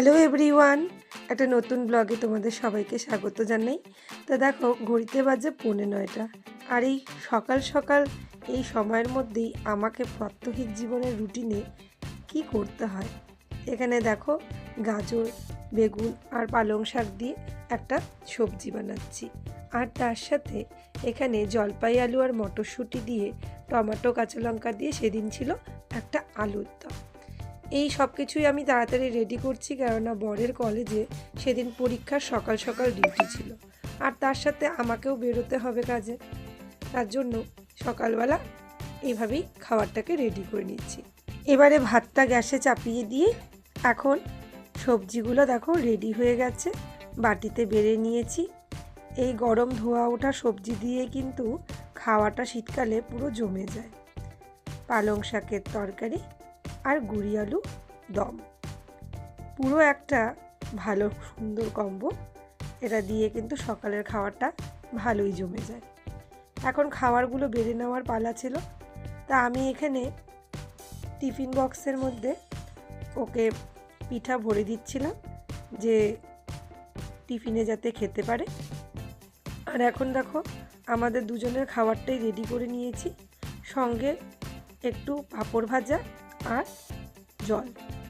Hello everyone, একটা নতুন ব্লগে তোমাদের সবাইকে স্বাগত জানাই। তো দেখো, ঘড়িতে বাজে 9:45, আর এই সকাল সকাল এই সময়ের মধ্যেই আমাকে প্রাত্যহিক জীবনের রুটিনে কি করতে হয়। এখানে দেখো, গাজর, বেগুন আর পালং শাক দিয়ে একটা সবজি বানাচ্ছি, আর তার সাথে এখানে জলপাই আলু আর মটরশুঁটি দিয়ে টমেটো কাঁচা লঙ্কা দিয়ে সেদিন ছিল একটা আলুর দম। এই সব কিছুই আমি তাড়াতাড়ি রেডি করছি, কেননা বরের কলেজে সেদিন পরীক্ষার সকাল সকাল ডিউটি ছিল, আর তার সাথে আমাকেও বেরোতে হবে কাজে। তার জন্য সকালবেলা এইভাবেই খাবারটাকে রেডি করে নিচ্ছি। এবারে ভাতটা গ্যাসে চাপিয়ে দিয়ে এখন সবজিগুলো দেখো রেডি হয়ে গেছে, বাটিতে বেড়ে নিয়েছি। এই গরম ধোয়া ওঠা সবজি দিয়ে কিন্তু খাওয়াটা শীতকালে পুরো জমে যায়। পালং শাকের তরকারি আর গুঁড়ি আলু দম, পুরো একটা ভালো সুন্দর কম্বো। এটা দিয়ে কিন্তু সকালের খাবারটা ভালোই জমে যায়। এখন খাবারগুলো বেড়ে নেওয়ার পালা ছিল, তা আমি এখানে টিফিন বক্সের মধ্যে ওকে পিঠা ভরে দিচ্ছিলাম, যে টিফিনে যাতে খেতে পারে। আর এখন দেখো, আমাদের দুজনের খাবারটাই রেডি করে নিয়েছি, সঙ্গে একটু পাঁপড় ভাজা আর জল।